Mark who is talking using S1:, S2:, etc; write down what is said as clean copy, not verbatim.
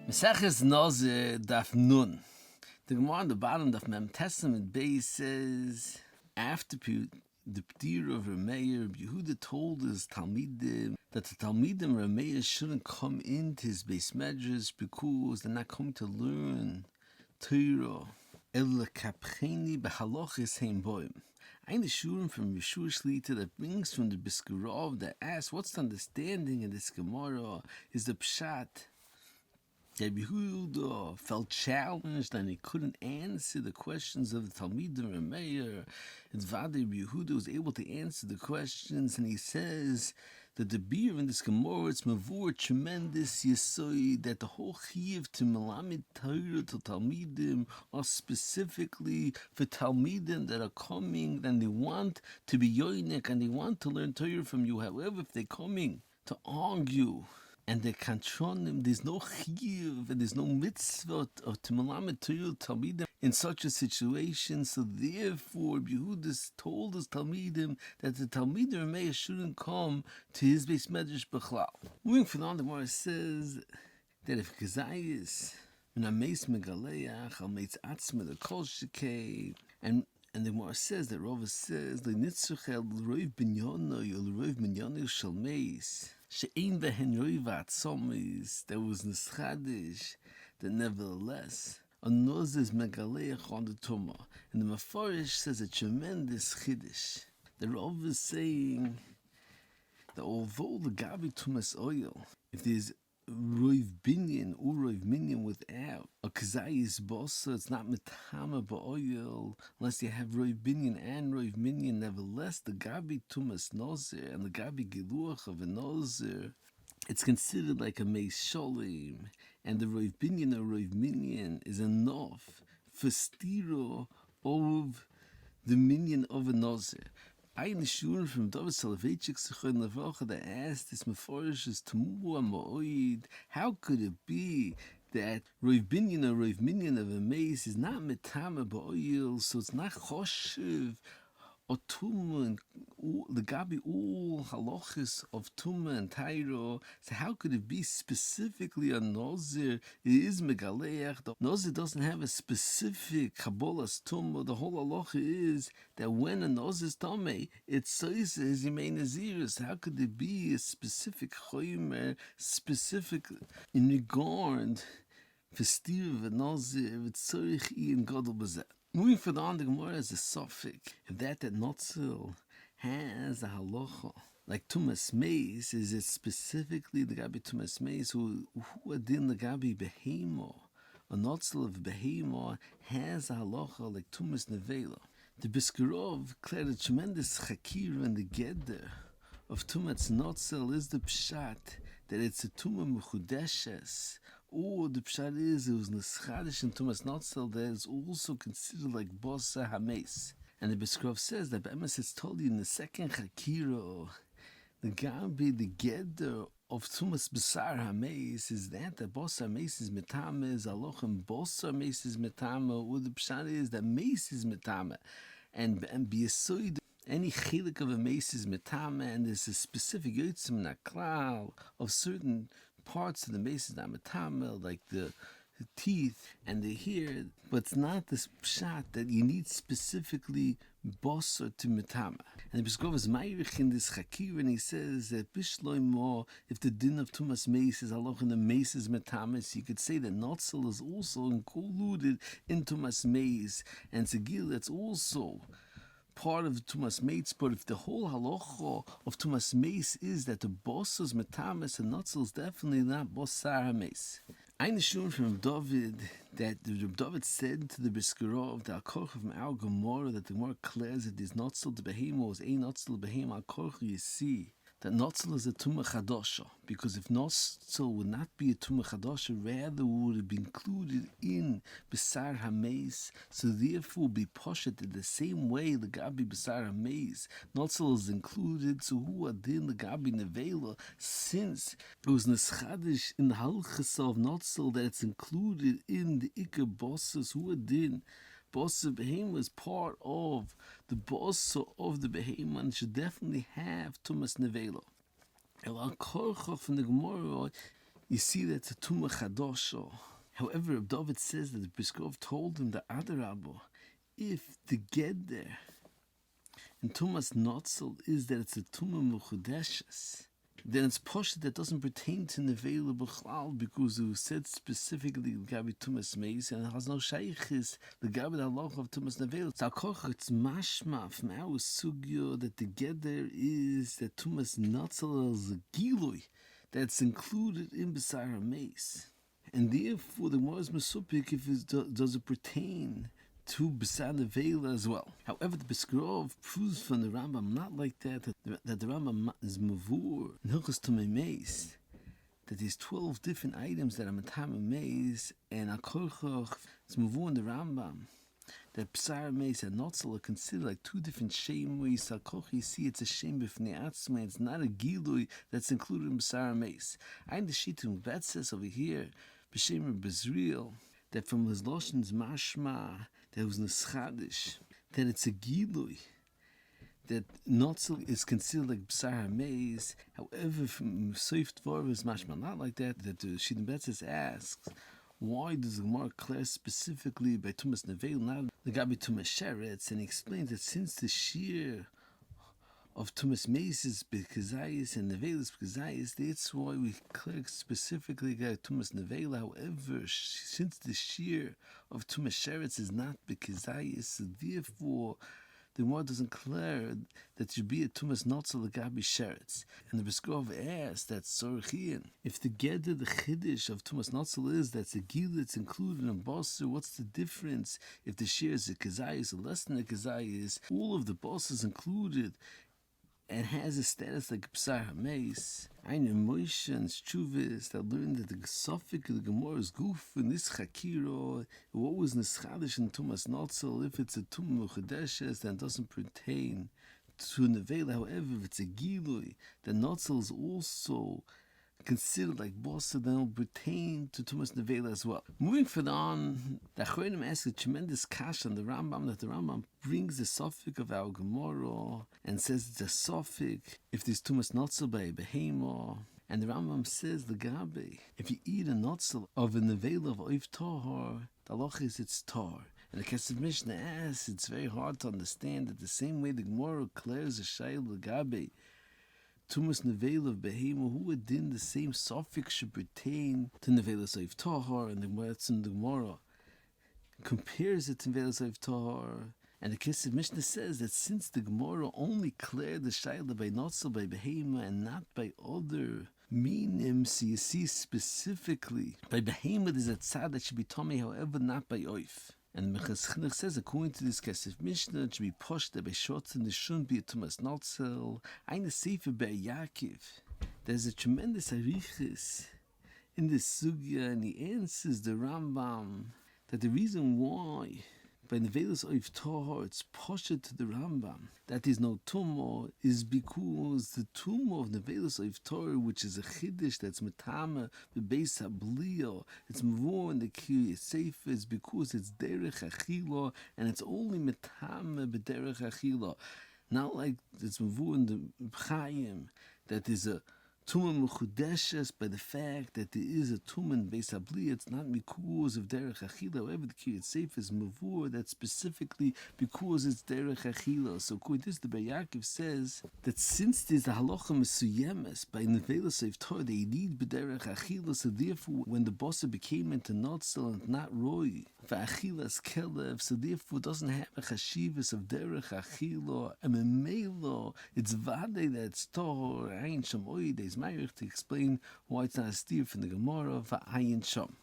S1: Maseches Nazir Daf Nun. The Gemara on the bottom of Mem Testament base says, after the P'tir of Rameir, Yehuda told his Talmidim that the Talmidim Rameir shouldn't come into his base medrash because they're not coming to learn Torah. Ela kapcheni behalochis heim boim. Ein Shurim from Yeshua Shlita that brings from the Biskurov that asks, what's the understanding in this Gemara? Is the Pshat that Yehuda felt challenged and he couldn't answer the questions of the Talmidim Rameir. It's Vade Yehuda was able to answer the questions, and he says that the beer in this Gemara, it's mavur tremendous yesoi, that the whole chiyuv to melamed Torah to Talmidim are specifically for Talmidim that are coming and they want to be yoinik and they want to learn Torah from you. However, if they're coming to argue and the kantronim, there's no chiyuv and there's no mitzvot of Timalamet Torah Talmidim in such a situation. So therefore, Yehuda told his Talmidim that the Talmidim Rameir shouldn't come to his base medrash b'chlal. Moving from on, the Gemara says that if Kazayis min ameis megaleach al meitz atzma the kol shekei, and the Gemara says that Rava says the nitzruch el roiv binyono yol roiv binyono shel meis. She'ein behen roiva atzomis, there was nischadish, that nevertheless, a nose is megaleach on the Tumah. And the Mefarish says a tremendous chiddush. The Rav is saying that although the Gabi Tumas oil, if there's roiv binyan or roiv minyan without a kazayis bossa, it's not metama ba'oil unless you have roiv binyan and roiv minyan. Nevertheless, the gabi tumas nozer and the gabi giluach of a nozer, it's considered like a meis sholim, and the roiv binyan or roiv minyan is enough for stiro of the minyan of a nozer. Ein Shurim from David Soloveitchik Zichron Levracha that asked this Meforish Tamua Ma'oid, how could it be that Roiv Binyan or Roiv Minyan of a mace is not Metama Ba'oil, so it's not Choshev or Tumah and the Gabi all halachis of Tumah and Tairo? So how could it be specifically a Nazir? It is Megaleach. The Nazir doesn't have a specific Kabbalah's Tumah. The whole halacha is that when a Nazir is Tameh, it says his Yemei Naziris. How could there be a specific Choymer, specific in regard for Steve of a Nazir, it's Tzorich Ian Gadol Bazeh? Moving further on, the Gemara is a suffix. If that Notzel has a halacha like Tumas Meis, is it specifically the Gabi Tumas Meis who adin the Gabi Behemo? A Notzel of Behemo has a halacha like Tumas Nevela. The Biskurov declared a tremendous chakir in the Geder of Tumas Notzel is the Pshat that it's a Tumah Mechudeshes. Or the Pshat is it was Neschadish and Tumas Notzel that is also considered like Bosa Hames. And the Biskrov says that Be'emes it's told you in the second Chakira, the Gabi, the Geder of Tumas Besar Hames is that the Bosa Hames is Metame, is Alochem Bosa Hames is Metame, or the Pshat is that Mace is Metame. And B'yesoid, any chilik of a mace is metame, and there's a specific yotzim naklal of certain parts of the mace is not metame, like the teeth and the hair, but it's not this pshat that you need specifically bossa to metame. And the Bishkov is ma'irich in this chakir, and he says that bishloi more, if the din of tumas mace is halach and the mace is metame, so you could say that notzel is also included in tumas mace, and segil that's also part of Tumas Meitz. But if the whole halacha of Tumas Meis is that the boss is metamis and notzel is definitely not bossar hames. Ein Shurim from David that David said to the Biskurov, the Akorch from our Gemara, that the Gemara declares that this notzel the behemo is a notzel behemo Akorch. You see that notzel is a tumah chadasha, because if notzel would not be a tumah chadasha, rather would have been included in besar hameis, so therefore be poshet in the same way the gabi besar hameis, notzel is included. So who adin the gabi nevela, since it was neschadish in the halchas of notzel that it's included in the ikar bosses, who adin Bossa Behema is part of the Bossa of the Behema and should definitely have Tumas Nevela. El Al Korcha from the Gemara you see that's a Tumah Chadosho. However, Reb David says that the Briskov told him that Adarabbo, if the Geder in Tumas Notzel is that it's a Tumah Mechudeshes, then it's poshet that doesn't pertain to Nevela B'chlal, because it was said specifically Gabi Tumas Meis, and it has no shaykhis the Gabi the halacha of Tumas Nevela. So Koch, it's mashma from our sugyo that the Geder is that Tumas Notzel is a Gilui that's included in B'sar Meis. And therefore, the Gemara is mesupik if it does it pertain to B'sar Nevela as well. However, the Biskrov proves from the Rambam not like that the Rambam is mavur Hilchos Tumei Meis, that there's 12 different items that are Matam Meis, and Akorchoch is mavur in the Rambam that B'sar Meis and Notzel are considered like two different shemois. Akorch, you see, it's a shem b'fnei atzmai. It's not a gilui that's included in B'sar Meis. I the Shitum Bet says over here, B'shem Bezriel, that from his Loshen's mashma, that was neschadish, that it's a gilui, that Notzel is considered like B'sar Meis. However, from Seif Dvar is mashma not like that. That the Shitum Bet asks, why does the Gemara declare specifically by Tumas Nevel, not the Gabi Tumas Sheretz? And he explains that since the shear of Tumas Meis is Bekazayis and Nevel is Bekazayis, that's why we declare specifically Tumas Nevel. However, since the shear of Tumas Sheretz is not Bekazayis, so therefore the Gemara doesn't declare that should be a Tumas Notzel Gabi Sheretz. And the Briskov asks that Sorchian, if the Geder, the Chiddush of Tumas Notzel is that's a Gil that's included in Bosser, what's the difference if the shear is a Kazayis or less than a Kazayis? All of the Bossers included and has a status like B'sar HaMeis. Eine Moshe and Shuvis that learned that the Sofik of the Gemara is goof in this Chakiro. What was Neschadish in Tumas Notzel? If it's a Tumah Chadeshes, then it doesn't pertain to Nevela. However, if it's a Gilui, then Notzel is also considered like Bossa, then will pertain to Tumas Nevela as well. Moving further on, the Achronim asks a tremendous kash on the Rambam, that the Rambam brings the suffix of our Gemara and says it's a suffix if there's Tumas Notzel by a Behema. And the Rambam says the Gabi, if you eat a Notzel of a Nevela of Oif Tahar, the halacha is it's Tar. And the Kesef Mishnah asks, it's very hard to understand that the same way the Gemara declares a Shayl the Gabi, Tumas Nevela of Behema, who would then the same suffix should pertain to Nevela Soif Tahar, and the Gemara compares it to Nevela Soif Tahar. And the Kesef Mishnah says that since the Gemara only declared the Shaila by Notzel by Behema and not by other minim, so you see specifically by Behema there's a tzad that should be Tomei, however not by Oif. And Mechas Chinuch says, according to this Kesef Mishnah, it should be poshed by Shotz and there shouldn't be a Tumas Notzel. Eine Sefer by Yaakov. There's a tremendous arichis in this sugya, and he answers the Rambam that the reason why by Nevelas Oif Tahar it's poshed to the Rambam that is no tumor is because the tumor of Nevelas Oif Tahar, which is a chiddush that's metama bebeis hablio, it's mavur in the Kiryas Sefer, is because it's derech achila and it's only metama bederech achila, not like it's mavur in the Chaim that is a Tumah Mechudeshes by the fact that there is a Tumah in Beis Habli. It's not because of Derech Achila. However, the Kiryas Sefer is Mavur, that's specifically because it's Derech Achila. So according to this, the Yaakov says that since there's a halacha mesuyemes by Nevela Soif Tahar, they need B'derech Achila. So therefore, when the Bossa became into Notzel and not Roy, V'achilas Kelev, so therefore it doesn't have a chashivas of Derech Achila. And Memelo, it's Vade that's Tahar, Ein Sham Oy, to explain why it's not a steer from the Gemara, V'ayin Sham.